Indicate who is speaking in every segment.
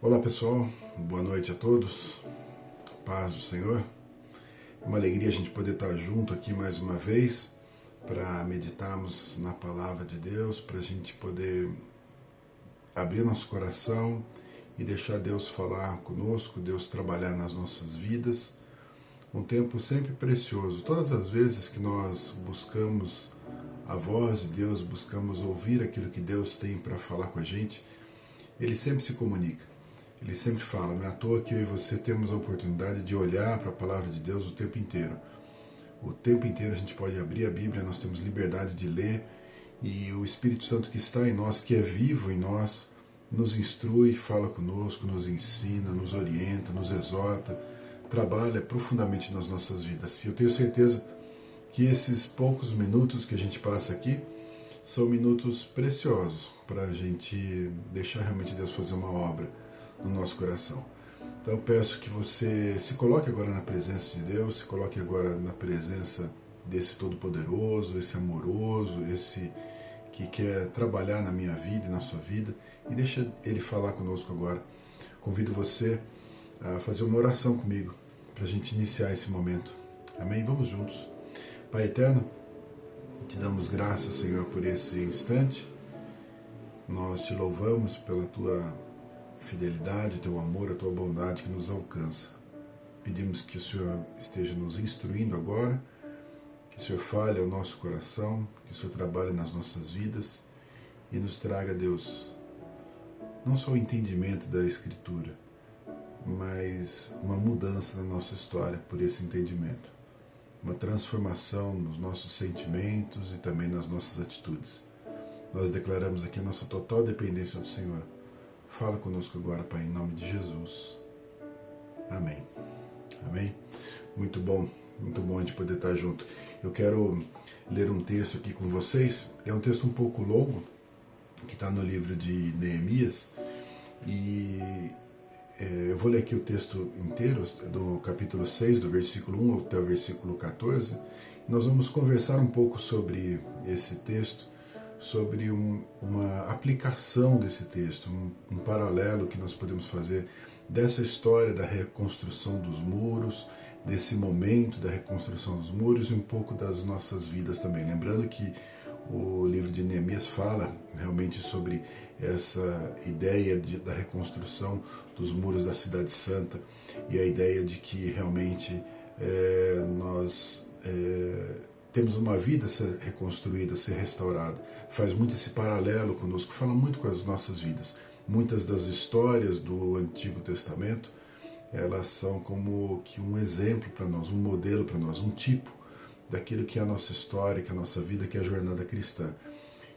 Speaker 1: Olá pessoal, boa noite a todos, paz do Senhor. É uma alegria a gente poder estar junto aqui mais uma vez para meditarmos na palavra de Deus, para a gente poder abrir nosso coração e deixar Deus falar conosco, Deus trabalhar nas nossas vidas. Um tempo sempre precioso. Todas as vezes que nós buscamos a voz de Deus, buscamos ouvir aquilo que Deus tem para falar com a gente, Ele sempre se comunica. Ele sempre fala, não é à toa que eu e você temos a oportunidade de olhar para a palavra de Deus o tempo inteiro. O tempo inteiro a gente pode abrir a Bíblia, nós temos liberdade de ler, e o Espírito Santo que está em nós, que é vivo em nós, nos instrui, fala conosco, nos ensina, nos orienta, nos exorta, trabalha profundamente nas nossas vidas. E eu tenho certeza que esses poucos minutos que a gente passa aqui são minutos preciosos para a gente deixar realmente Deus fazer uma obra no nosso coração. Então eu peço que você se coloque agora na presença de Deus, se coloque agora na presença desse Todo-Poderoso, esse amoroso, esse que quer trabalhar na minha vida e na sua vida, e deixa Ele falar conosco agora. Convido você a fazer uma oração comigo, para a gente iniciar esse momento. Amém? Vamos juntos. Pai eterno, te damos graças, Senhor, por esse instante. Nós te louvamos pela tua fidelidade, teu amor, a tua bondade que nos alcança. Pedimos que o Senhor esteja nos instruindo agora, que o Senhor fale ao nosso coração, que o Senhor trabalhe nas nossas vidas e nos traga, Deus, não só o entendimento da Escritura, mas uma mudança na nossa história por esse entendimento. Uma transformação nos nossos sentimentos e também nas nossas atitudes. Nós declaramos aqui a nossa total dependência do Senhor. Fala conosco agora, Pai, em nome de Jesus. Amém. Amém? Muito bom a gente poder estar junto. Eu quero ler um texto aqui com vocês. É um texto um pouco longo, que está no livro de Neemias. E eu vou ler aqui o texto inteiro, do capítulo 6, do versículo 1 até o versículo 14. Nós vamos conversar um pouco sobre esse texto, sobre uma aplicação desse texto, um paralelo que nós podemos fazer dessa história da reconstrução dos muros, desse momento da reconstrução dos muros e um pouco das nossas vidas também. Lembrando que o livro de Neemias fala realmente sobre essa ideia da reconstrução dos muros da Cidade Santa e a ideia de que realmente nós temos uma vida a ser reconstruída, a ser restaurada. Faz muito esse paralelo conosco, fala muito com as nossas vidas. Muitas das histórias do Antigo Testamento, elas são como que um exemplo para nós, um modelo para nós, um tipo daquilo que é a nossa história, que é a nossa vida, que é a jornada cristã.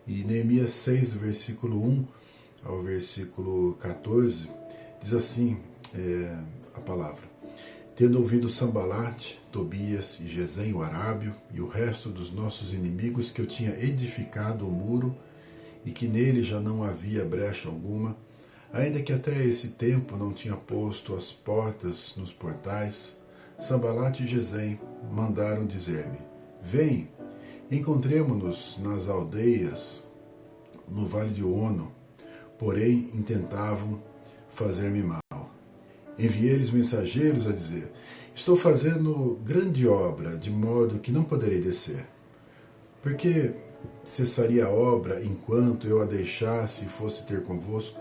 Speaker 1: E Neemias 6, do versículo 1 ao versículo 14, diz assim a palavra: Tendo ouvido Sambalate, Tobias e Gesem, o arábio, e o resto dos nossos inimigos, que eu tinha edificado o muro, e que nele já não havia brecha alguma, ainda que até esse tempo não tinha posto as portas nos portais, Sambalate e Gesem mandaram dizer-me: Vem, encontremo-nos nas aldeias, no vale de Ono. Porém, intentavam fazer-me mal. Enviei-lhes mensageiros a dizer: Estou fazendo grande obra, de modo que não poderei descer. Porque cessaria a obra enquanto eu a deixasse e fosse ter convosco?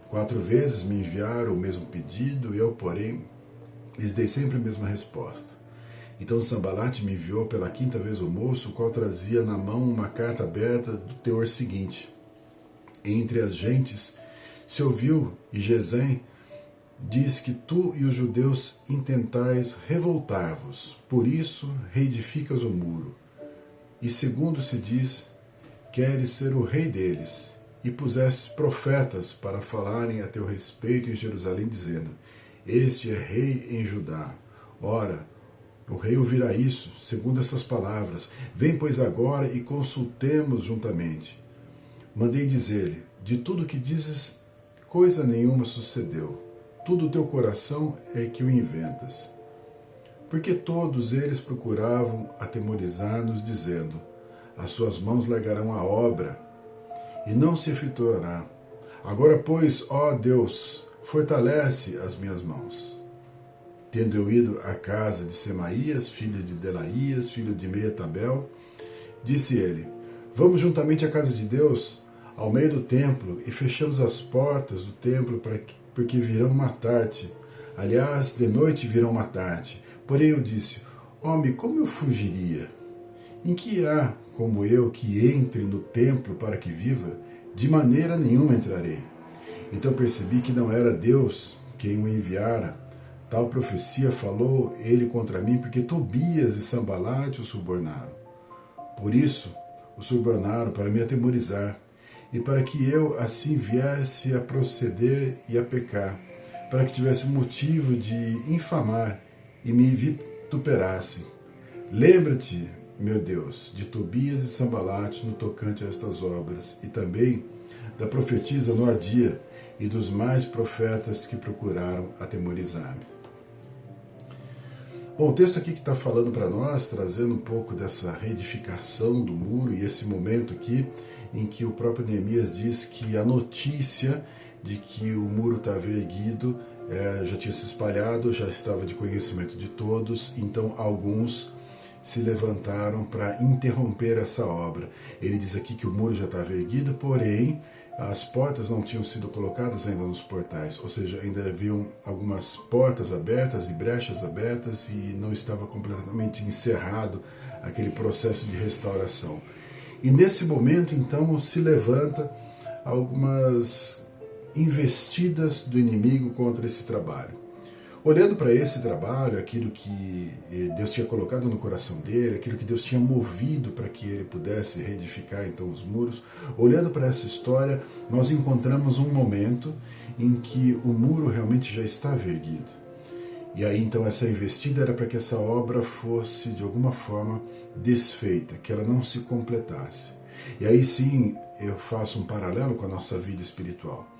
Speaker 1: 4 vezes me enviaram o mesmo pedido, e eu, porém, lhes dei sempre a mesma resposta. Então Sambalate me enviou pela 5ª vez o moço, o qual trazia na mão uma carta aberta do teor seguinte: Entre as gentes se ouviu, e Gesem diz que tu e os judeus intentais revoltar-vos, por isso reedificas o muro. E segundo se diz, queres ser o rei deles, e pusestes profetas para falarem a teu respeito em Jerusalém, dizendo: Este é rei em Judá. Ora, o rei ouvirá isso, segundo essas palavras: Vem, pois, agora e consultemos juntamente. Mandei dizer-lhe: De tudo que dizes, coisa nenhuma sucedeu. Tudo o teu coração é que o inventas. Porque todos eles procuravam atemorizar-nos, dizendo: As suas mãos largarão a obra, e não se efetuará. Agora, pois, ó Deus, fortalece as minhas mãos. Tendo eu ido à casa de Semaías, filho de Delaías, filho de Meetabel, disse ele: vamos juntamente à casa de Deus, ao meio do templo, e fechamos as portas do templo, porque virão matar-te. Aliás, de noite virão matar-te. Porém eu disse: homem, como eu fugiria? Em que há como eu que entre no templo para que viva? De maneira nenhuma entrarei. Então percebi que não era Deus quem o enviara. Tal profecia falou ele contra mim, porque Tobias e Sambalate o subornaram. Por isso o subornaram para me atemorizar, e para que eu assim viesse a proceder e a pecar, para que tivesse motivo de infamar e me vituperasse. Lembra-te, meu Deus, de Tobias e Sambalate no tocante a estas obras, e também da profetisa Noadia e dos mais profetas que procuraram atemorizar-me. Bom, o texto aqui que está falando para nós, trazendo um pouco dessa reedificação do muro e esse momento aqui em que o próprio Neemias diz que a notícia de que o muro estava erguido já tinha se espalhado, já estava de conhecimento de todos, então alguns se levantaram para interromper essa obra. Ele diz aqui que o muro já estava erguido, porém as portas não tinham sido colocadas ainda nos portais, ou seja, ainda haviam algumas portas abertas e brechas abertas e não estava completamente encerrado aquele processo de restauração. E nesse momento, então, se levanta algumas investidas do inimigo contra esse trabalho. Olhando para esse trabalho, aquilo que Deus tinha colocado no coração dele, aquilo que Deus tinha movido para que ele pudesse reedificar então os muros, olhando para essa história, nós encontramos um momento em que o muro realmente já estava erguido. E aí então essa investida era para que essa obra fosse de alguma forma desfeita, que ela não se completasse. E aí sim eu faço um paralelo com a nossa vida espiritual.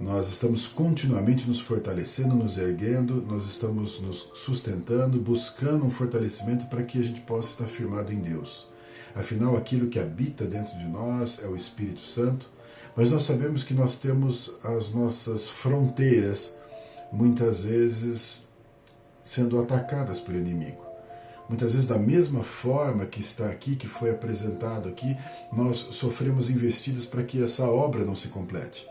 Speaker 1: Nós estamos continuamente nos fortalecendo, nos erguendo, nós estamos nos sustentando, buscando um fortalecimento para que a gente possa estar firmado em Deus. Afinal, aquilo que habita dentro de nós é o Espírito Santo, mas nós sabemos que nós temos as nossas fronteiras, muitas vezes, sendo atacadas pelo inimigo. Muitas vezes, da mesma forma que está aqui, que foi apresentado aqui, nós sofremos investidas para que essa obra não se complete.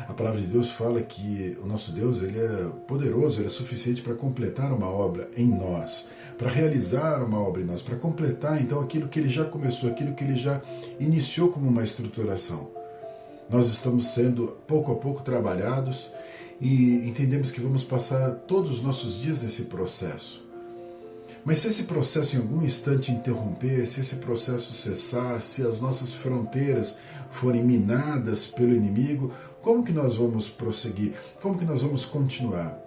Speaker 1: A palavra de Deus fala que o nosso Deus ele é poderoso, ele é suficiente para completar uma obra em nós, para realizar uma obra em nós, para completar então aquilo que ele já começou, aquilo que ele já iniciou como uma estruturação. Nós estamos sendo pouco a pouco trabalhados e entendemos que vamos passar todos os nossos dias nesse processo. Mas se esse processo em algum instante interromper, se esse processo cessar, se as nossas fronteiras forem minadas pelo inimigo, como que nós vamos prosseguir? Como que nós vamos continuar?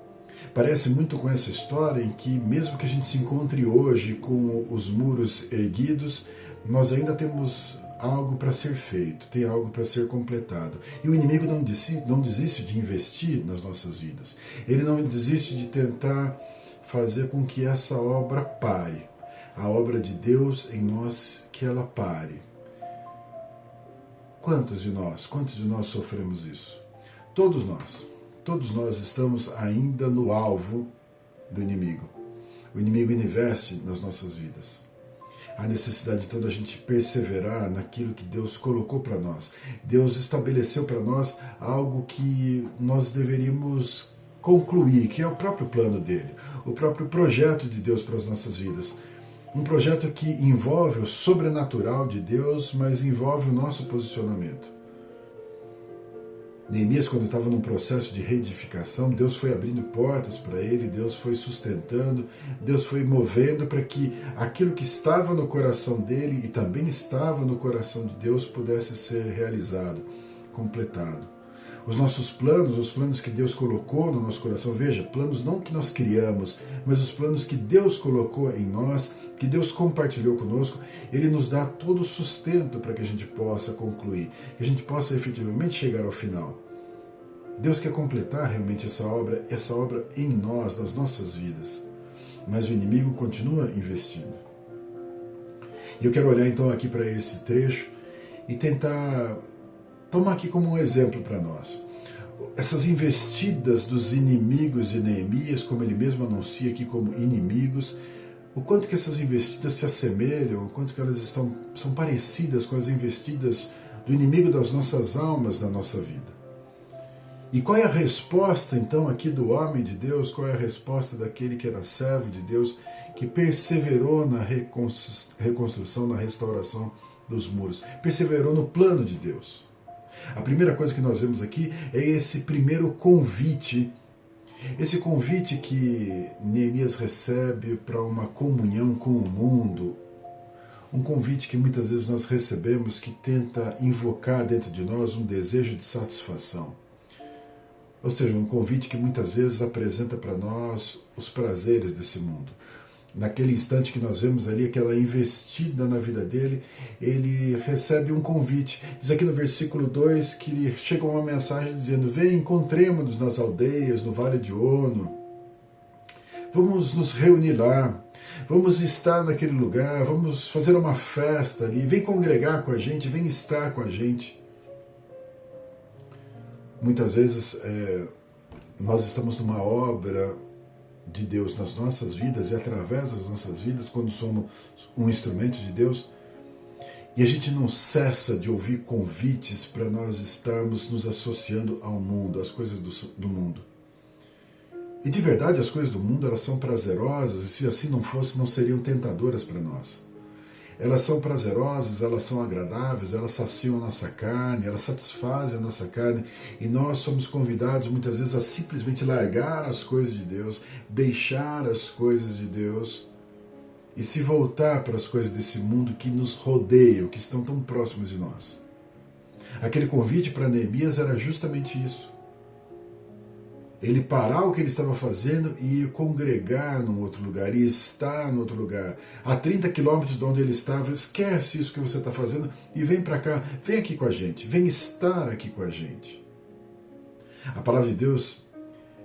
Speaker 1: Parece muito com essa história em que mesmo que a gente se encontre hoje com os muros erguidos, nós ainda temos algo para ser feito, tem algo para ser completado. E o inimigo não desiste de investir nas nossas vidas. Ele não desiste de tentar fazer com que essa obra pare. A obra de Deus em nós, que ela pare. Quantos de nós sofremos isso? Todos nós estamos ainda no alvo do inimigo. O inimigo investe nas nossas vidas. Há necessidade então da gente perseverar naquilo que Deus colocou para nós. Deus estabeleceu para nós algo que nós deveríamos concluir, que é o próprio plano dele, o próprio projeto de Deus para as nossas vidas. Um projeto que envolve o sobrenatural de Deus, mas envolve o nosso posicionamento. Neemias, quando estava num processo de reedificação, Deus foi abrindo portas para ele, Deus foi sustentando, Deus foi movendo para que aquilo que estava no coração dele e também estava no coração de Deus pudesse ser realizado, completado. Os nossos planos, os planos que Deus colocou no nosso coração, veja, planos não que nós criamos, mas os planos que Deus colocou em nós, que Deus compartilhou conosco, Ele nos dá todo o sustento para que a gente possa concluir, que a gente possa efetivamente chegar ao final. Deus quer completar realmente essa obra em nós, nas nossas vidas, mas o inimigo continua investindo. E eu quero olhar então aqui para esse trecho e tentar tomar aqui como um exemplo para nós. essas investidas dos inimigos de Neemias, como ele mesmo anuncia aqui como inimigos, o quanto que essas investidas se assemelham, o quanto que elas são parecidas com as investidas do inimigo das nossas almas na nossa vida. E qual é a resposta, então, aqui do homem de Deus? Qual é a resposta daquele que era servo de Deus, que perseverou na reconstrução, na restauração dos muros? Perseverou no plano de Deus. A primeira coisa que nós vemos aqui é esse primeiro convite. Esse convite que Neemias recebe para uma comunhão com o mundo. Um convite que muitas vezes nós recebemos que tenta invocar dentro de nós um desejo de satisfação. Ou seja, um convite que muitas vezes apresenta para nós os prazeres desse mundo. Naquele instante que nós vemos ali aquela investida na vida dele, ele recebe um convite. Diz aqui no versículo 2 que chega uma mensagem dizendo: vem, encontremos-nos nas aldeias, no Vale de Ono. Vamos nos reunir lá. Vamos estar naquele lugar. Vamos fazer uma festa ali. Vem congregar com a gente, vem estar com a gente. Muitas vezes nós estamos numa obra de Deus nas nossas vidas e através das nossas vidas, quando somos um instrumento de Deus, e a gente não cessa de ouvir convites para nós estarmos nos associando ao mundo, às coisas do mundo. E de verdade as coisas do mundo elas são prazerosas, e se assim não fosse, não seriam tentadoras para nós. Elas são prazerosas, elas são agradáveis, elas saciam a nossa carne, elas satisfazem a nossa carne, e nós somos convidados muitas vezes a simplesmente largar as coisas de Deus, deixar as coisas de Deus e se voltar para as coisas desse mundo que nos rodeiam, que estão tão próximas de nós. Aquele convite para Neemias era justamente isso. Ele parar o que ele estava fazendo e ir congregar num outro lugar, e estar num outro lugar. A 30 quilômetros de onde ele estava, esquece isso que você está fazendo e vem para cá, vem aqui com a gente, vem estar aqui com a gente. A palavra de Deus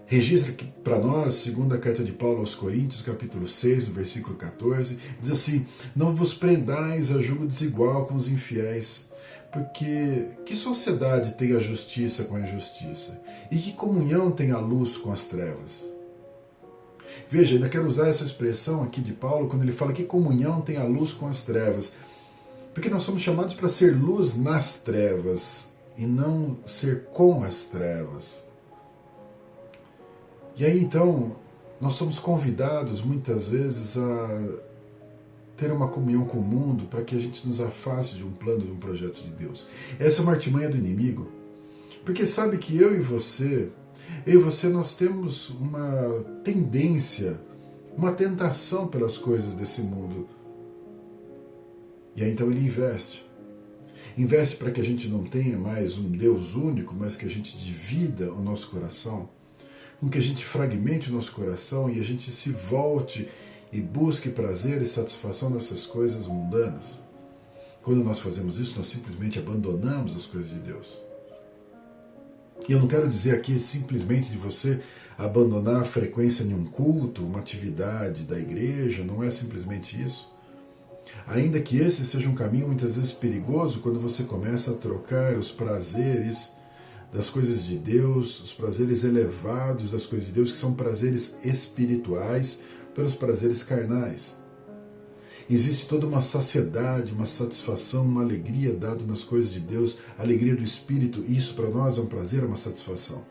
Speaker 1: registra para nós, segundo a carta de Paulo aos Coríntios, capítulo 6, no versículo 14, diz assim: não vos prendais a julgo desigual com os infiéis, porque que sociedade tem a justiça com a injustiça? E que comunhão tem a luz com as trevas? Veja, ainda quero usar essa expressão aqui de Paulo, quando ele fala que comunhão tem a luz com as trevas. Porque nós somos chamados para ser luz nas trevas, e não ser com as trevas. E aí então, nós somos convidados muitas vezes a ter uma comunhão com o mundo para que a gente nos afaste de um plano, de um projeto de Deus. Essa é uma artimanha do inimigo, porque sabe que eu e você nós temos uma tendência, uma tentação pelas coisas desse mundo. E aí então ele investe para que a gente não tenha mais um Deus único, mas que a gente divida o nosso coração, com que a gente fragmente o nosso coração e a gente se volte e busque prazer e satisfação nessas coisas mundanas. Quando nós fazemos isso, nós simplesmente abandonamos as coisas de Deus. E eu não quero dizer aqui simplesmente de você abandonar a frequência em um culto, uma atividade da igreja, não é simplesmente isso. Ainda que esse seja um caminho muitas vezes perigoso, quando você começa a trocar os prazeres das coisas de Deus, os prazeres elevados das coisas de Deus, que são prazeres espirituais, pelos prazeres carnais. Existe toda uma saciedade, uma satisfação, uma alegria dada nas coisas de Deus, a alegria do Espírito, e isso para nós é um prazer, é uma satisfação.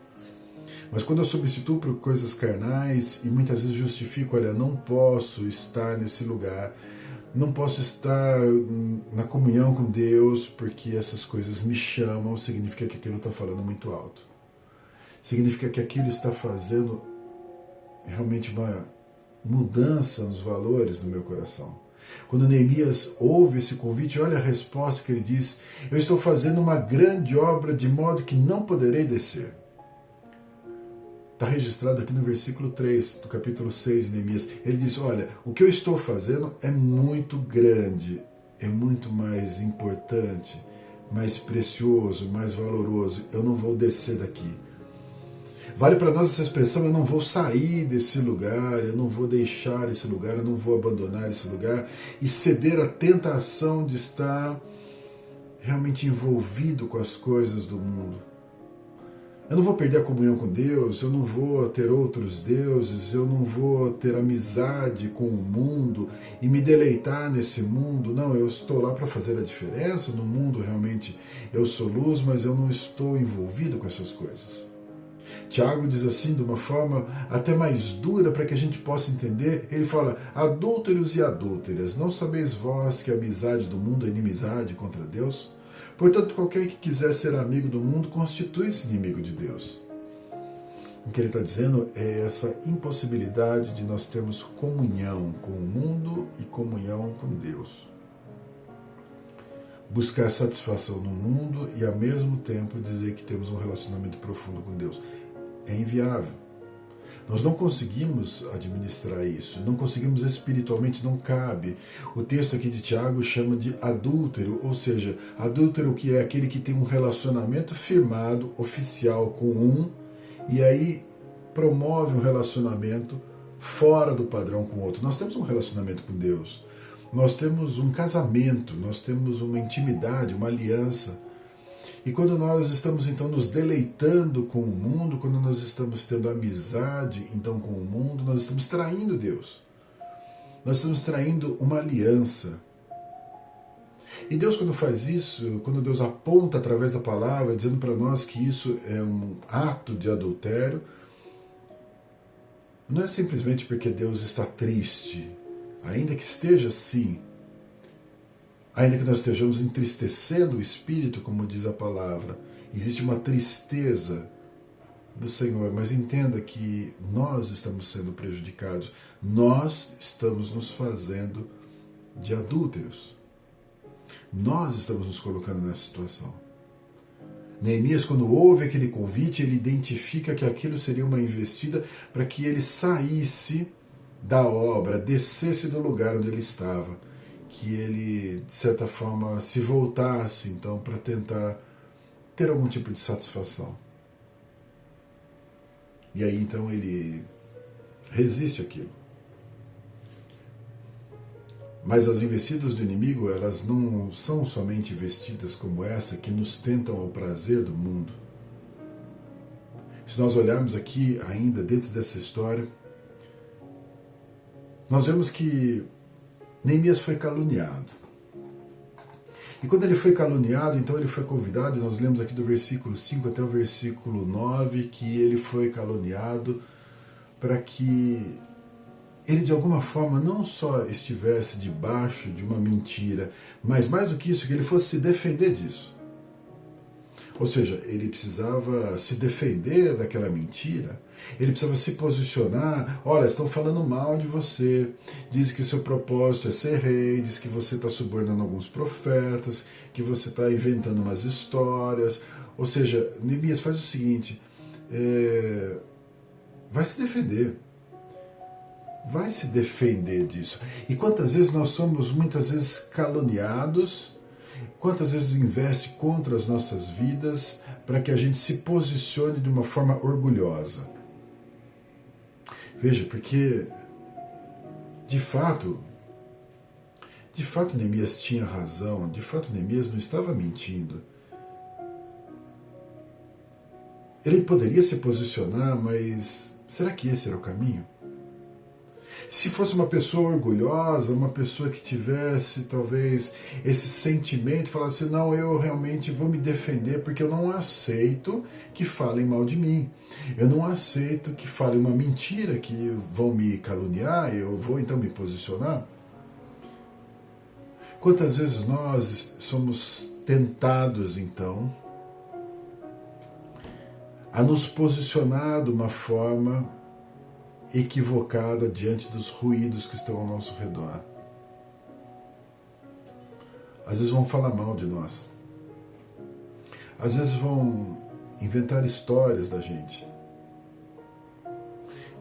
Speaker 1: Mas quando eu substituo por coisas carnais e muitas vezes justifico, olha, não posso estar nesse lugar, não posso estar na comunhão com Deus porque essas coisas me chamam, significa que aquilo está falando muito alto. Significa que aquilo está fazendo realmente uma mudança nos valores do meu coração. Quando Neemias ouve esse convite, olha a resposta que ele diz: eu estou fazendo uma grande obra de modo que não poderei descer. Está registrado aqui no versículo 3 do capítulo 6 de Neemias. Ele diz, olha, o que eu estou fazendo é muito grande, é muito mais importante, mais precioso, mais valoroso. Eu não vou descer daqui. Vale para nós essa expressão: eu não vou sair desse lugar, eu não vou deixar esse lugar, eu não vou abandonar esse lugar e ceder à tentação de estar realmente envolvido com as coisas do mundo. Eu não vou perder a comunhão com Deus, eu não vou ter outros deuses, eu não vou ter amizade com o mundo e me deleitar nesse mundo. Não, eu estou lá para fazer a diferença. No mundo realmente eu sou luz, mas eu não estou envolvido com essas coisas. Tiago diz assim, de uma forma até mais dura para que a gente possa entender. Ele fala: adúlteros e adúlteras, não sabeis vós que a amizade do mundo é inimizade contra Deus? Portanto, qualquer que quiser ser amigo do mundo constitui-se inimigo de Deus. O que ele está dizendo é essa impossibilidade de nós termos comunhão com o mundo e comunhão com Deus. Buscar satisfação no mundo e ao mesmo tempo dizer que temos um relacionamento profundo com Deus. É inviável. Nós não conseguimos administrar isso, não conseguimos espiritualmente, não cabe. O texto aqui de Tiago chama de adúltero, ou seja, adúltero que é aquele que tem um relacionamento firmado, oficial com um, e aí promove um relacionamento fora do padrão com o outro. Nós temos um relacionamento com Deus, nós temos um casamento, nós temos uma intimidade, uma aliança. E quando nós estamos então nos deleitando com o mundo, quando nós estamos tendo amizade então com o mundo, nós estamos traindo Deus. Nós estamos traindo uma aliança. E Deus, quando faz isso, quando Deus aponta através da palavra, dizendo para nós que isso é um ato de adultério, não é simplesmente porque Deus está triste, ainda que esteja assim, ainda que nós estejamos entristecendo o Espírito, como diz a palavra, existe uma tristeza do Senhor, mas entenda que nós estamos sendo prejudicados, nós estamos nos fazendo de adúlteros, nós estamos nos colocando nessa situação. Neemias, quando ouve aquele convite, ele identifica que aquilo seria uma investida para que ele saísse da obra, descesse do lugar onde ele estava, que ele, de certa forma, se voltasse, então, para tentar ter algum tipo de satisfação. E aí, então, ele resiste àquilo. Mas as investidas do inimigo, elas não são somente investidas como essa, que nos tentam ao prazer do mundo. Se nós olharmos aqui, ainda dentro dessa história, nós vemos que Neemias foi caluniado. E quando ele foi caluniado, então ele foi convidado, e nós lemos aqui do versículo 5 até o versículo 9, que ele foi caluniado para que ele de alguma forma não só estivesse debaixo de uma mentira, mas mais do que isso, que ele fosse se defender disso. Ou seja, ele precisava se defender daquela mentira, ele precisava se posicionar. Olha, estão falando mal de você, diz que o seu propósito é ser rei, diz que você está subornando alguns profetas, que você está inventando umas histórias. Ou seja, Neemias, faz o seguinte, vai se defender. Vai se defender disso. E quantas vezes nós somos muitas vezes caluniados, quantas vezes investe contra as nossas vidas para que a gente se posicione de uma forma orgulhosa. Veja, porque de fato Neemias tinha razão, de fato Neemias não estava mentindo. Ele poderia se posicionar, mas será que esse era o caminho? Se fosse uma pessoa orgulhosa, uma pessoa que tivesse talvez esse sentimento, falasse, não, eu realmente vou me defender porque eu não aceito que falem mal de mim. Eu não aceito que falem uma mentira, que vão me caluniar, eu vou então me posicionar. Quantas vezes nós somos tentados então a nos posicionar de uma forma equivocada diante dos ruídos que estão ao nosso redor. Às vezes vão falar mal de nós. Às vezes vão inventar histórias da gente.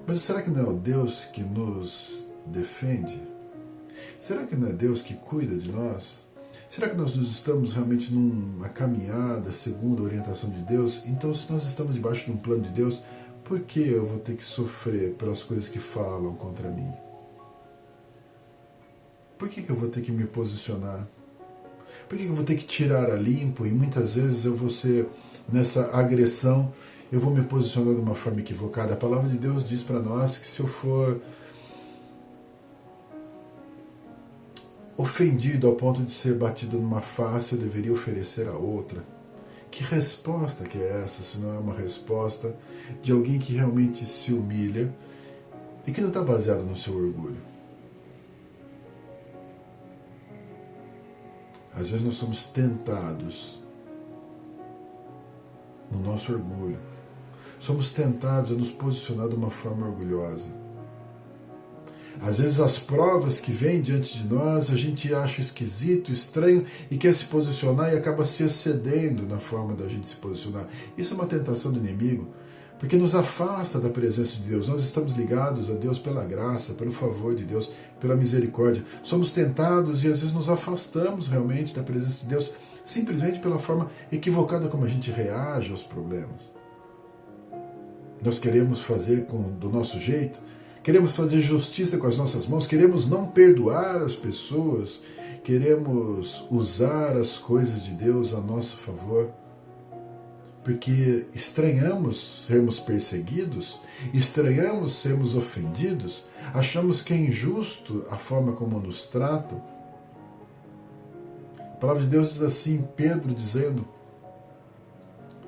Speaker 1: Mas será que não é o Deus que nos defende? Será que não é Deus que cuida de nós? Será que nós estamos realmente numa caminhada segundo a orientação de Deus? Então, se nós estamos debaixo de um plano de Deus, por que eu vou ter que sofrer pelas coisas que falam contra mim? Por que eu vou ter que me posicionar? Por que eu vou ter que tirar a limpo? E muitas vezes eu vou ser nessa agressão eu vou me posicionar de uma forma equivocada. A palavra de Deus diz para nós que se eu for ofendido ao ponto de ser batido numa face, eu deveria oferecer a outra. Que resposta que é essa, se não é uma resposta de alguém que realmente se humilha e que não está baseado no seu orgulho? Às vezes nós somos tentados no nosso orgulho. Somos tentados a nos posicionar de uma forma orgulhosa. Às vezes as provas que vêm diante de nós, a gente acha esquisito, estranho e quer se posicionar e acaba se excedendo na forma da gente se posicionar. Isso é uma tentação do inimigo, porque nos afasta da presença de Deus. Nós estamos ligados a Deus pela graça, pelo favor de Deus, pela misericórdia. Somos tentados e às vezes nos afastamos realmente da presença de Deus, simplesmente pela forma equivocada como a gente reage aos problemas. Nós queremos fazer do nosso jeito, queremos fazer justiça com as nossas mãos, queremos não perdoar as pessoas, queremos usar as coisas de Deus a nosso favor, porque estranhamos sermos perseguidos, estranhamos sermos ofendidos, achamos que é injusto a forma como nos tratam. A palavra de Deus diz assim, Pedro dizendo,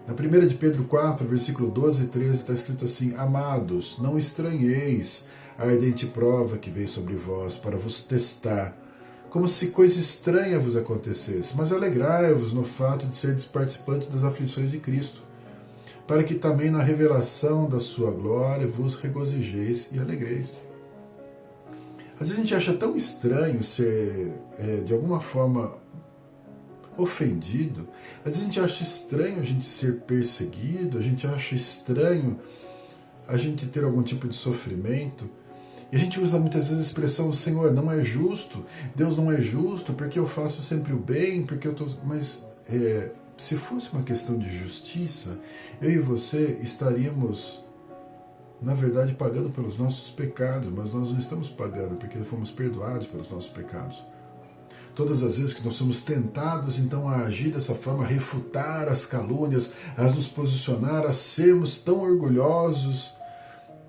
Speaker 1: na 1 de Pedro 4, versículo 12 e 13, está escrito assim: Amados, não estranheis a ardente prova que vem sobre vós para vos testar, como se coisa estranha vos acontecesse, mas alegrai-vos no fato de serdes participantes das aflições de Cristo, para que também na revelação da sua glória vos regozijeis e alegreis. Às vezes a gente acha tão estranho ser, de alguma forma, ofendido, às vezes a gente acha estranho a gente ser perseguido, a gente acha estranho a gente ter algum tipo de sofrimento, e a gente usa muitas vezes a expressão, Senhor, não é justo, Deus não é justo, porque eu faço sempre o bem, porque eu estou... Mas se fosse uma questão de justiça, eu e você estaríamos, na verdade, pagando pelos nossos pecados, mas nós não estamos pagando, porque fomos perdoados pelos nossos pecados. Todas as vezes que nós somos tentados, então, a agir dessa forma, a refutar as calúnias, a nos posicionar, a sermos tão orgulhosos,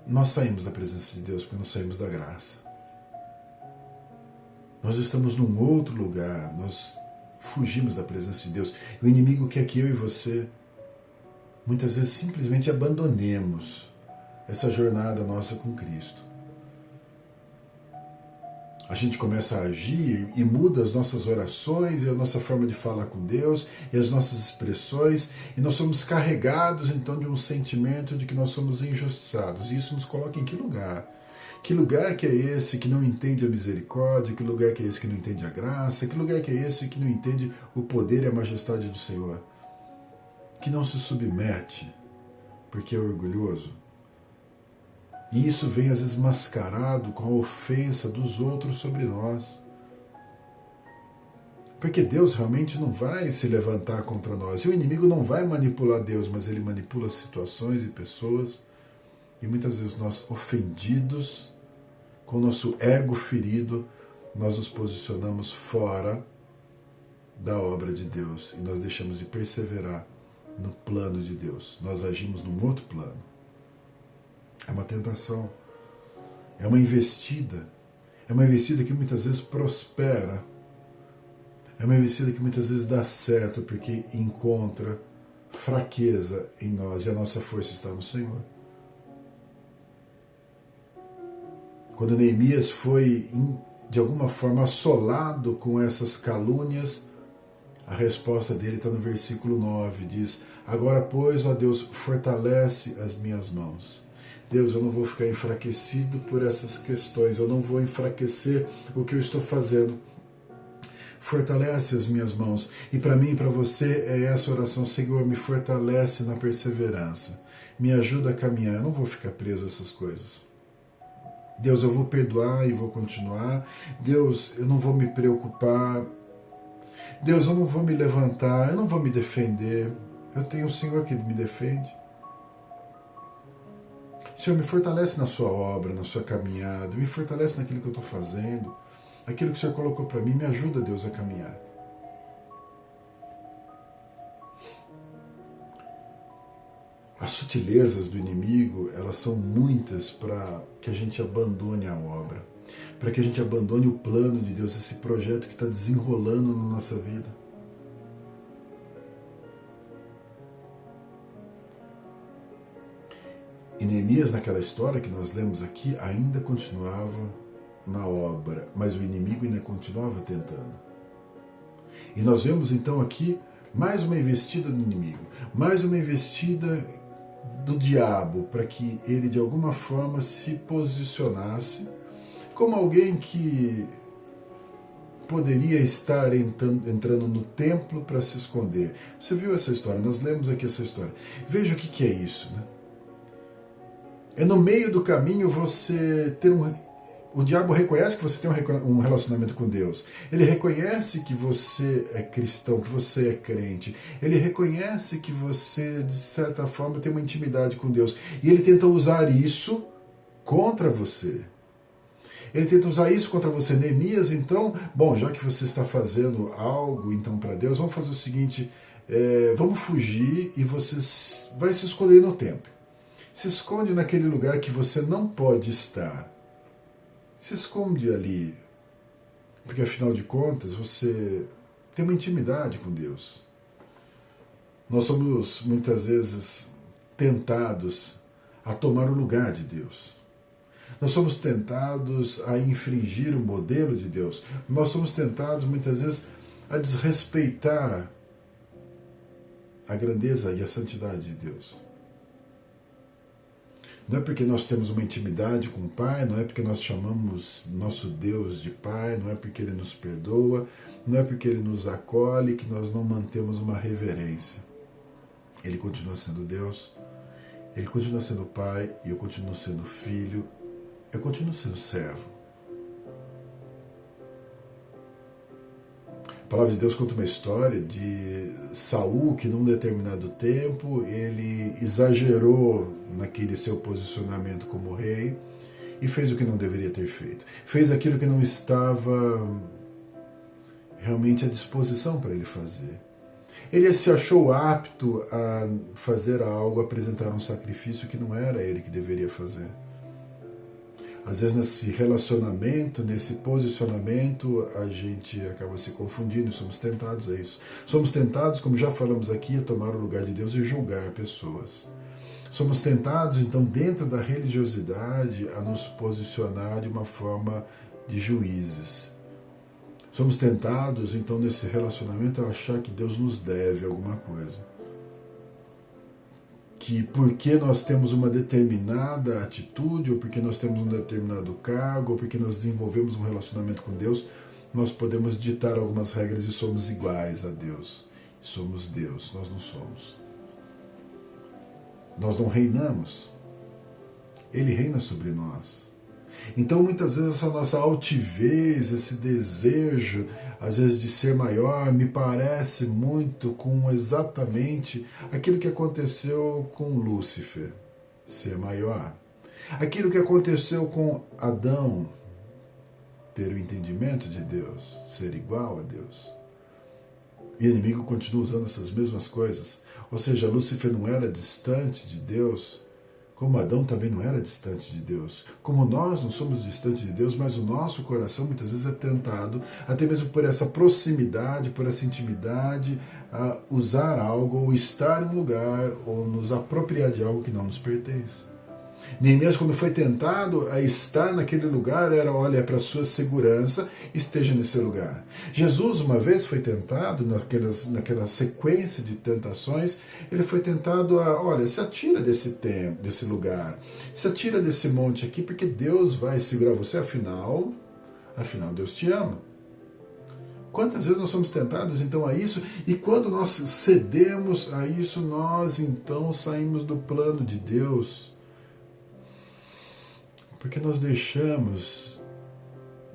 Speaker 1: nós saímos da presença de Deus, porque nós saímos da graça. Nós estamos num outro lugar, nós fugimos da presença de Deus. O inimigo quer que eu e você, muitas vezes, simplesmente abandonemos essa jornada nossa com Cristo. A gente começa a agir e muda as nossas orações e a nossa forma de falar com Deus e as nossas expressões, e nós somos carregados então de um sentimento de que nós somos injustiçados. E isso nos coloca em que lugar? Que lugar que é esse que não entende a misericórdia? Que lugar que é esse que não entende a graça? Que lugar que é esse que não entende o poder e a majestade do Senhor? Que não se submete porque é orgulhoso? E isso vem às vezes mascarado com a ofensa dos outros sobre nós. Porque Deus realmente não vai se levantar contra nós. E o inimigo não vai manipular Deus, mas ele manipula situações e pessoas. E muitas vezes nós, ofendidos, com o nosso ego ferido, nós nos posicionamos fora da obra de Deus. E nós deixamos de perseverar no plano de Deus. Nós agimos num outro plano. É uma tentação, é uma investida que muitas vezes prospera, é uma investida que muitas vezes dá certo, porque encontra fraqueza em nós e a nossa força está no Senhor. Quando Neemias foi, de alguma forma, assolado com essas calúnias, a resposta dele está no versículo 9, diz: Agora, pois, ó Deus, fortalece as minhas mãos. Deus, eu não vou ficar enfraquecido por essas questões, eu não vou enfraquecer o que eu estou fazendo. Fortalece as minhas mãos. E para mim e para você é essa oração: Senhor, me fortalece na perseverança, me ajuda a caminhar, eu não vou ficar preso a essas coisas. Deus, eu vou perdoar e vou continuar. Deus, eu não vou me preocupar. Deus, eu não vou me levantar, eu não vou me defender. Eu tenho o Senhor que me defende. Senhor, me fortalece na sua obra, na sua caminhada, me fortalece naquilo que eu estou fazendo, aquilo que o Senhor colocou para mim, me ajuda, Deus, a caminhar. As sutilezas do inimigo, elas são muitas para que a gente abandone a obra, para que a gente abandone o plano de Deus, esse projeto que está desenrolando na nossa vida. E Neemias, naquela história que nós lemos aqui, ainda continuava na obra, mas o inimigo ainda continuava tentando. E nós vemos então aqui mais uma investida do inimigo, mais uma investida do diabo, para que ele de alguma forma se posicionasse como alguém que poderia estar entrando no templo para se esconder. Você viu essa história? Nós lemos aqui essa história. Veja o que é isso, né? É no meio do caminho você ter o diabo reconhece que você tem um relacionamento com Deus. Ele reconhece que você é cristão, que você é crente. Ele reconhece que você, de certa forma, tem uma intimidade com Deus. E ele tenta usar isso contra você. Ele tenta usar isso contra você. Neemias, então, bom, já que você está fazendo algo então para Deus, vamos fazer o seguinte, vamos fugir e você vai se esconder no templo. Se esconde naquele lugar que você não pode estar. Se esconde ali, porque afinal de contas você tem uma intimidade com Deus. Nós somos muitas vezes tentados a tomar o lugar de Deus. Nós somos tentados a infringir o modelo de Deus. Nós somos tentados muitas vezes a desrespeitar a grandeza e a santidade de Deus. Não é porque nós temos uma intimidade com o Pai, não é porque nós chamamos nosso Deus de Pai, não é porque Ele nos perdoa, não é porque Ele nos acolhe que nós não mantemos uma reverência. Ele continua sendo Deus, Ele continua sendo Pai, e eu continuo sendo filho, eu continuo sendo servo. A palavra de Deus conta uma história de Saul, que num determinado tempo ele exagerou naquele seu posicionamento como rei e fez o que não deveria ter feito. Fez aquilo que não estava realmente à disposição para ele fazer. Ele se achou apto a fazer algo, a apresentar um sacrifício que não era ele que deveria fazer. Às vezes nesse relacionamento, nesse posicionamento, a gente acaba se confundindo e somos tentados a isso. Somos tentados, como já falamos aqui, a tomar o lugar de Deus e julgar pessoas. Somos tentados, então, dentro da religiosidade, a nos posicionar de uma forma de juízes. Somos tentados, então, nesse relacionamento, a achar que Deus nos deve alguma coisa. Que porque nós temos uma determinada atitude, ou porque nós temos um determinado cargo, ou porque nós desenvolvemos um relacionamento com Deus, nós podemos ditar algumas regras e somos iguais a Deus. Somos Deus, nós não somos. Nós não reinamos. Ele reina sobre nós. Então, muitas vezes, essa nossa altivez, esse desejo, às vezes, de ser maior, me parece muito com exatamente aquilo que aconteceu com Lúcifer, ser maior. Aquilo que aconteceu com Adão, ter o entendimento de Deus, ser igual a Deus. E o inimigo continua usando essas mesmas coisas. Ou seja, Lúcifer não era distante de Deus, como Adão também não era distante de Deus. Como nós não somos distantes de Deus, mas o nosso coração muitas vezes é tentado, até mesmo por essa proximidade, por essa intimidade, a usar algo, ou estar em um lugar, ou nos apropriar de algo que não nos pertence. Neemias, quando foi tentado a estar naquele lugar, era, olha, para a sua segurança, esteja nesse lugar. Jesus, uma vez, foi tentado, naquela sequência de tentações, ele foi tentado a, olha, se atira desse lugar, se atira desse monte aqui, porque Deus vai segurar você, afinal Deus te ama. Quantas vezes nós somos tentados, então, a isso, e quando nós cedemos a isso, nós, então, saímos do plano de Deus, porque nós deixamos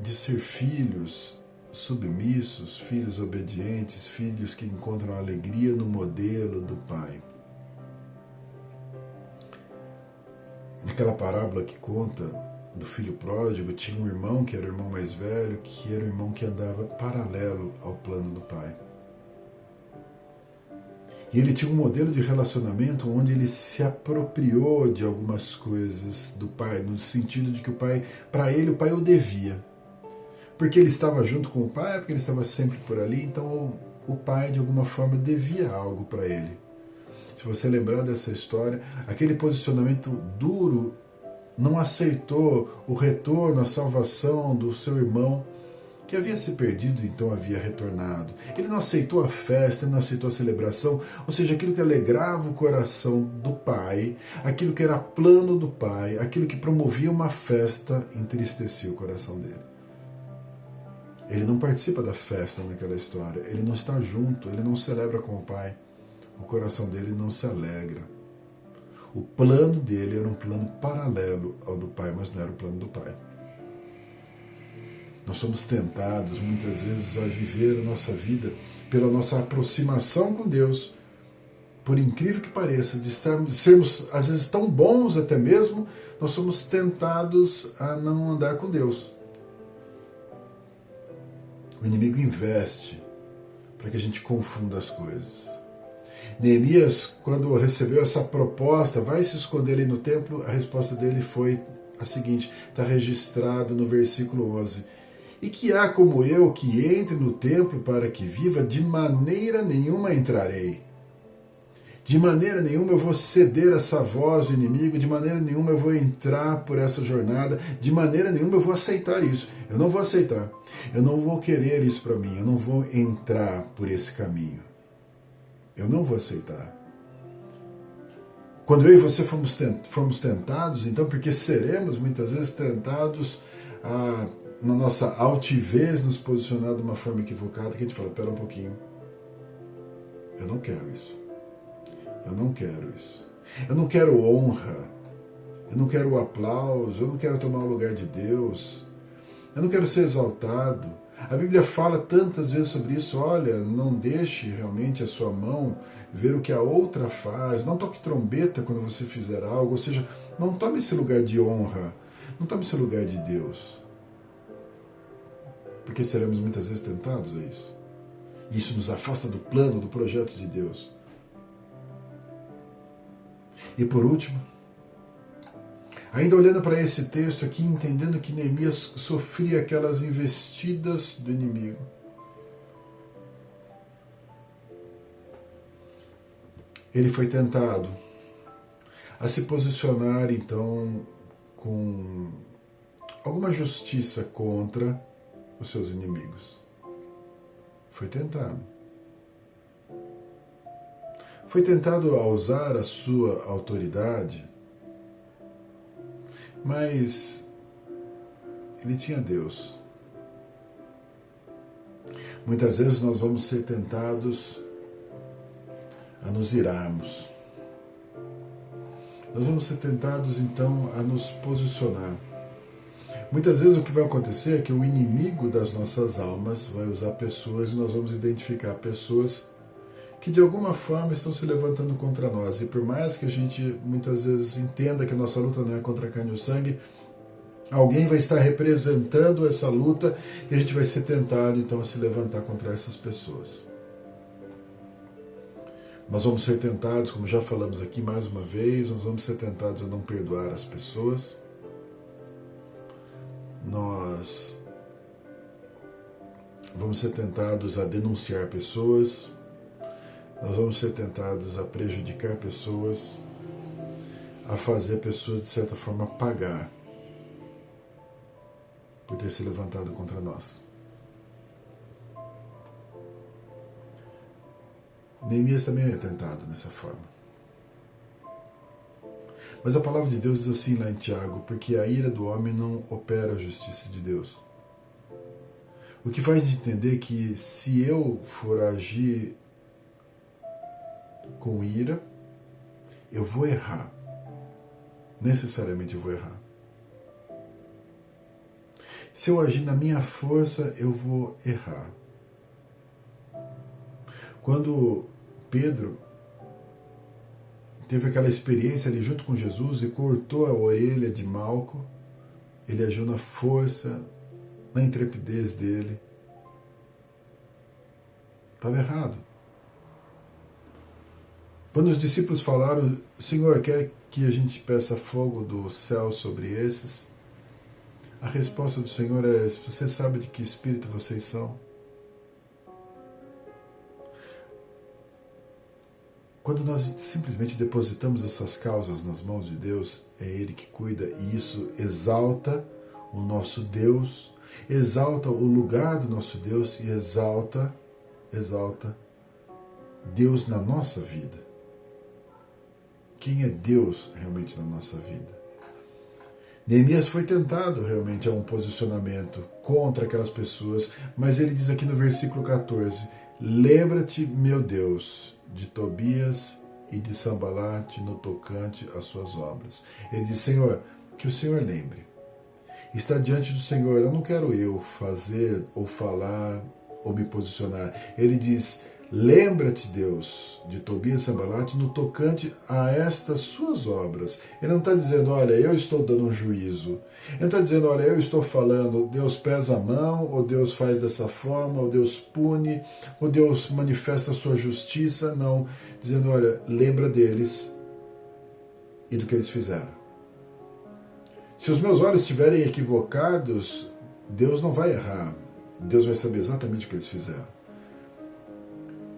Speaker 1: de ser filhos submissos, filhos obedientes, filhos que encontram alegria no modelo do Pai. Naquela parábola que conta do filho pródigo, tinha um irmão que era o irmão mais velho, que era o irmão que andava paralelo ao plano do Pai. E ele tinha um modelo de relacionamento onde ele se apropriou de algumas coisas do pai, no sentido de que o pai, para ele, o pai o devia. Porque ele estava junto com o pai, porque ele estava sempre por ali, então o pai, de alguma forma, devia algo para ele. Se você lembrar dessa história, aquele posicionamento duro não aceitou o retorno, a salvação do seu irmão, que havia se perdido e então havia retornado. Ele não aceitou a festa, ele não aceitou a celebração, ou seja, aquilo que alegrava o coração do pai, aquilo que era plano do pai, aquilo que promovia uma festa, entristecia o coração dele. Ele não participa da festa naquela história, ele não está junto, ele não celebra com o pai, o coração dele não se alegra. O plano dele era um plano paralelo ao do pai, mas não era o plano do pai. Nós somos tentados muitas vezes a viver a nossa vida pela nossa aproximação com Deus, por incrível que pareça, de sermos às vezes tão bons até mesmo, nós somos tentados a não andar com Deus. O inimigo investe para que a gente confunda as coisas. Neemias, quando recebeu essa proposta, vai se esconder ali no templo, a resposta dele foi a seguinte, está registrado no versículo 11. E que há como eu que entre no templo para que viva, de maneira nenhuma entrarei. De maneira nenhuma eu vou ceder essa voz do inimigo, de maneira nenhuma eu vou entrar por essa jornada, de maneira nenhuma eu vou aceitar isso. Eu não vou aceitar. Eu não vou querer isso para mim, eu não vou entrar por esse caminho. Eu não vou aceitar. Quando eu e você fomos tentados, então, porque seremos muitas vezes tentados na nossa altivez, nos posicionar de uma forma equivocada, que a gente fala, pera um pouquinho, eu não quero isso. Eu não quero isso. Eu não quero honra. Eu não quero o aplauso. Eu não quero tomar o lugar de Deus. Eu não quero ser exaltado. A Bíblia fala tantas vezes sobre isso. Olha, não deixe realmente a sua mão ver o que a outra faz. Não toque trombeta quando você fizer algo. Ou seja, não tome esse lugar de honra. Não tome esse lugar de Deus. Porque seremos muitas vezes tentados a isso. E isso nos afasta do plano, do projeto de Deus. E por último, ainda olhando para esse texto aqui, entendendo que Neemias sofria aquelas investidas do inimigo. Ele foi tentado a se posicionar, então, com alguma justiça contra os seus inimigos. Foi tentado. Foi tentado a usar a sua autoridade, mas ele tinha Deus. Muitas vezes nós vamos ser tentados a nos irarmos. Nós vamos ser tentados então a nos posicionar. Muitas vezes o que vai acontecer é que o inimigo das nossas almas vai usar pessoas e nós vamos identificar pessoas que de alguma forma estão se levantando contra nós. E por mais que a gente muitas vezes entenda que a nossa luta não é contra a carne e o sangue, alguém vai estar representando essa luta e a gente vai ser tentado então a se levantar contra essas pessoas. Nós vamos ser tentados, como já falamos aqui mais uma vez, nós vamos ser tentados a não perdoar as pessoas. Nós vamos ser tentados a denunciar pessoas. Nós vamos ser tentados a prejudicar pessoas, a fazer pessoas, de certa forma, pagar por ter se levantado contra nós. Neemias também é tentado nessa forma. Mas a palavra de Deus diz assim lá em Tiago, porque a ira do homem não opera a justiça de Deus. O que faz entender que se eu for agir com ira, eu vou errar. Necessariamente eu vou errar. Se eu agir na minha força, eu vou errar. Quando Pedro teve aquela experiência ali junto com Jesus e cortou a orelha de Malco, ele agiu na força, na intrepidez dele. Estava errado. Quando os discípulos falaram, Senhor, quer que a gente peça fogo do céu sobre esses? A resposta do Senhor é: você sabe de que espírito vocês são? Quando nós simplesmente depositamos essas causas nas mãos de Deus, é Ele que cuida, e isso exalta o nosso Deus, exalta o lugar do nosso Deus e exalta Deus na nossa vida. Quem é Deus realmente na nossa vida? Neemias foi tentado realmente a um posicionamento contra aquelas pessoas, mas ele diz aqui no versículo 14: lembra-te, meu Deus, de Tobias e de Sambalate no tocante às suas obras. Ele diz: Senhor, que o Senhor lembre. Está diante do Senhor, eu não quero eu fazer ou falar ou me posicionar. Ele diz: lembra-te, Deus, de Tobias e Sambalate no tocante a estas suas obras. Ele não está dizendo: olha, eu estou dando um juízo. Ele não está dizendo: olha, eu estou falando, Deus pesa a mão, ou Deus faz dessa forma, ou Deus pune, ou Deus manifesta a sua justiça. Não, dizendo: olha, lembra deles e do que eles fizeram. Se os meus olhos estiverem equivocados, Deus não vai errar. Deus vai saber exatamente o que eles fizeram.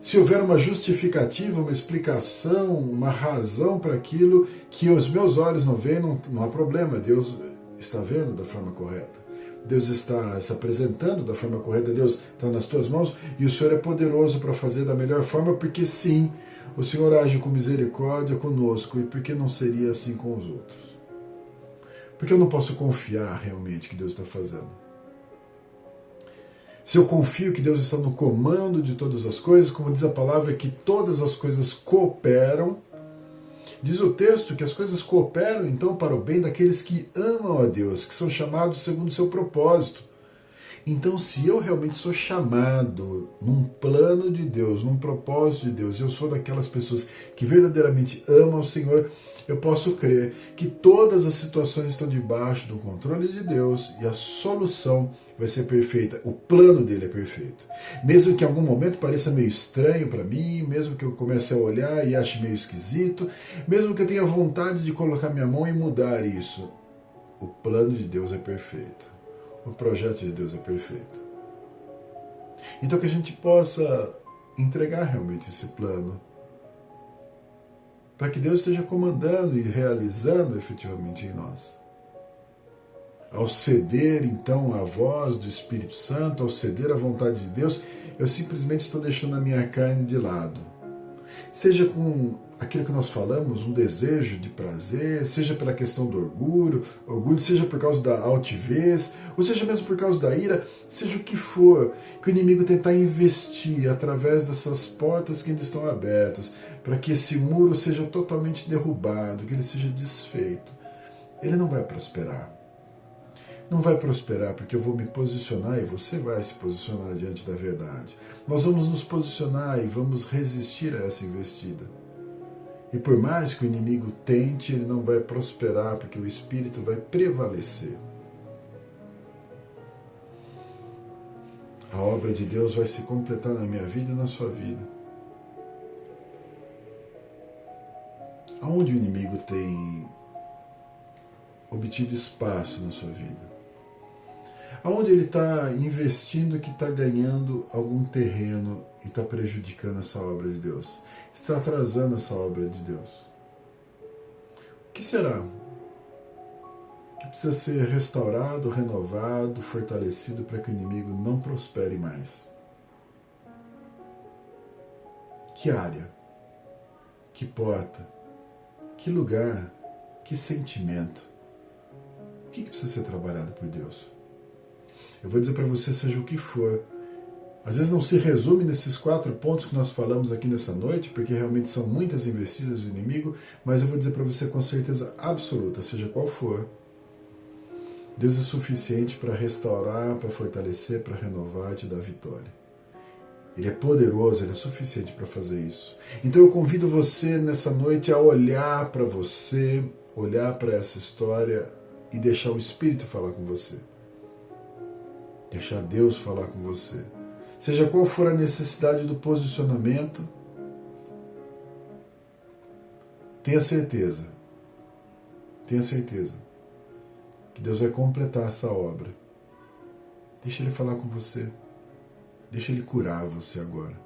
Speaker 1: Se houver uma justificativa, uma explicação, uma razão para aquilo que os meus olhos não veem, não há problema. Deus está vendo da forma correta. Deus está se apresentando da forma correta. Deus está nas tuas mãos e o Senhor é poderoso para fazer da melhor forma, porque sim, o Senhor age com misericórdia conosco, e porque não seria assim com os outros? Porque eu não posso confiar realmente que Deus está fazendo. Se eu confio que Deus está no comando de todas as coisas, como diz a palavra, que todas as coisas cooperam, diz o texto que as coisas cooperam então para o bem daqueles que amam a Deus, que são chamados segundo o seu propósito. Então, se eu realmente sou chamado num plano de Deus, num propósito de Deus, eu sou daquelas pessoas que verdadeiramente amam o Senhor, eu posso crer que todas as situações estão debaixo do controle de Deus e a solução vai ser perfeita. O plano dele é perfeito. Mesmo que em algum momento pareça meio estranho para mim, mesmo que eu comece a olhar e ache meio esquisito, mesmo que eu tenha vontade de colocar minha mão e mudar isso, o plano de Deus é perfeito. O projeto de Deus é perfeito. Então que a gente possa entregar realmente esse plano, para que Deus esteja comandando e realizando efetivamente em nós. Ao ceder então à voz do Espírito Santo, ao ceder à vontade de Deus, eu simplesmente estou deixando a minha carne de lado. Seja com aquilo que nós falamos, um desejo de prazer, seja pela questão do orgulho, seja por causa da altivez, ou seja mesmo por causa da ira, seja o que for, que o inimigo tentar investir através dessas portas que ainda estão abertas, para que esse muro seja totalmente derrubado, que ele seja desfeito. Ele não vai prosperar. Não vai prosperar porque eu vou me posicionar e você vai se posicionar diante da verdade. Nós vamos nos posicionar e vamos resistir a essa investida. E por mais que o inimigo tente, ele não vai prosperar, porque o Espírito vai prevalecer. A obra de Deus vai se completar na minha vida e na sua vida. Aonde o inimigo tem obtido espaço na sua vida? Aonde ele está investindo que está ganhando algum terreno e está prejudicando essa obra de Deus? Está atrasando essa obra de Deus? O que será? Que precisa ser restaurado, renovado, fortalecido para que o inimigo não prospere mais? Que área? Que porta? Que lugar? Que sentimento? O que precisa ser trabalhado por Deus? Eu vou dizer para você, seja o que for. Às vezes não se resume nesses 4 pontos que nós falamos aqui nessa noite, porque realmente são muitas investidas do inimigo, mas eu vou dizer para você com certeza absoluta, seja qual for, Deus é suficiente para restaurar, para fortalecer, para renovar e te dar vitória. Ele é poderoso, ele é suficiente para fazer isso. Então eu convido você nessa noite a olhar para você, olhar para essa história e deixar o Espírito falar com você. Deixar Deus falar com você. Seja qual for a necessidade do posicionamento, tenha certeza que Deus vai completar essa obra. Deixa Ele falar com você. Deixa Ele curar você agora.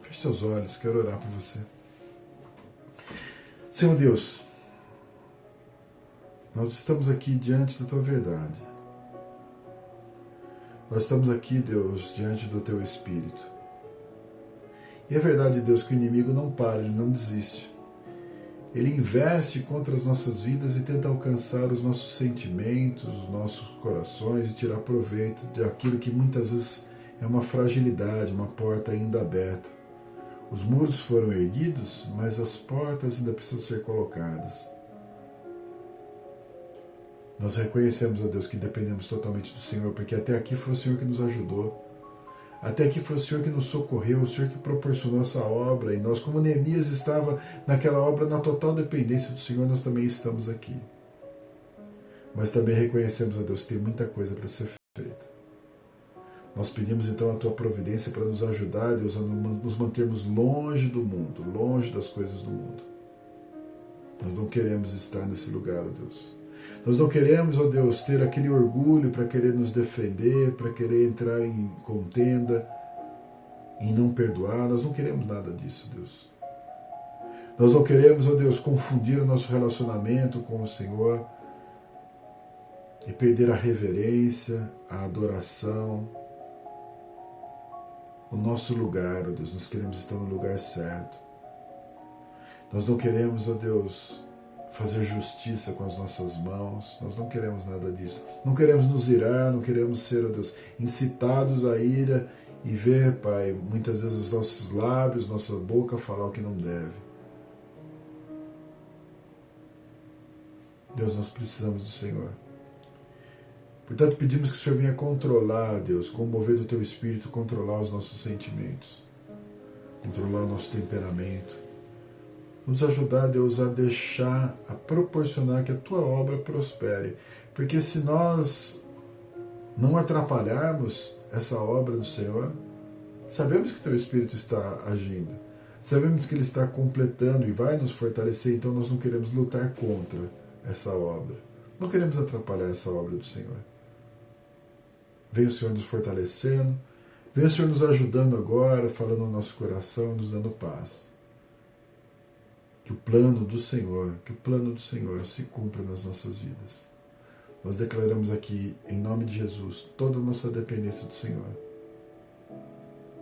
Speaker 1: Feche seus olhos, quero orar por você. Senhor Deus, nós estamos aqui diante da Tua verdade. Nós estamos aqui, Deus, diante do Teu Espírito. E é verdade, Deus, que o inimigo não para, ele não desiste. Ele investe contra as nossas vidas e tenta alcançar os nossos sentimentos, os nossos corações e tirar proveito daquilo que muitas vezes é uma fragilidade, uma porta ainda aberta. Os muros foram erguidos, mas as portas ainda precisam ser colocadas. Nós reconhecemos, ó Deus, que dependemos totalmente do Senhor, porque até aqui foi o Senhor que nos ajudou. Até aqui foi o Senhor que nos socorreu, o Senhor que proporcionou essa obra, e nós, como Neemias estava naquela obra na total dependência do Senhor, nós também estamos aqui. Mas também reconhecemos, ó Deus, que tem muita coisa para ser feita. Nós pedimos então a Tua providência para nos ajudar, Deus, a nos mantermos longe do mundo, longe das coisas do mundo. Nós não queremos estar nesse lugar, ó Deus. Nós não queremos, ó Deus, ter aquele orgulho para querer nos defender, para querer entrar em contenda, em não perdoar. Nós não queremos nada disso, Deus. Nós não queremos, ó Deus, confundir o nosso relacionamento com o Senhor e perder a reverência, a adoração, o nosso lugar, ó Deus. Nós queremos estar no lugar certo. Nós não queremos, ó Deus, fazer justiça com as nossas mãos. Nós não queremos nada disso. Não queremos nos irar, não queremos ser, ó Deus, incitados à ira e ver, Pai, muitas vezes os nossos lábios, nossa boca falar o que não deve. Deus, nós precisamos do Senhor. Portanto, pedimos que o Senhor venha controlar, Deus, com o mover do Teu Espírito, controlar os nossos sentimentos, controlar o nosso temperamento. Nos ajudar, Deus, a proporcionar que a Tua obra prospere. Porque se nós não atrapalharmos essa obra do Senhor, sabemos que o Teu Espírito está agindo. Sabemos que Ele está completando e vai nos fortalecer, então nós não queremos lutar contra essa obra. Não queremos atrapalhar essa obra do Senhor. Vem o Senhor nos fortalecendo, vem o Senhor nos ajudando agora, falando no nosso coração, nos dando paz. Que o plano do Senhor se cumpra nas nossas vidas. Nós declaramos aqui, em nome de Jesus, toda a nossa dependência do Senhor.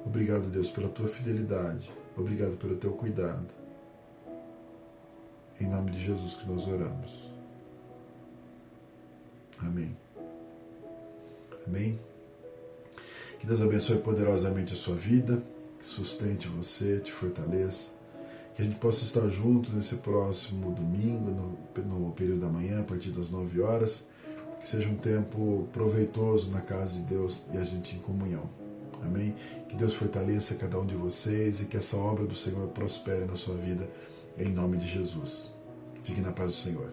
Speaker 1: Obrigado, Deus, pela Tua fidelidade. Obrigado pelo Teu cuidado. Em nome de Jesus que nós oramos. Amém. Amém. Que Deus abençoe poderosamente a sua vida, sustente você, te fortaleça. Que a gente possa estar junto nesse próximo domingo, no período da manhã, a partir das 9 horas. Que seja um tempo proveitoso na casa de Deus e a gente em comunhão. Amém? Que Deus fortaleça cada um de vocês e que essa obra do Senhor prospere na sua vida, em nome de Jesus. Fique na paz do Senhor.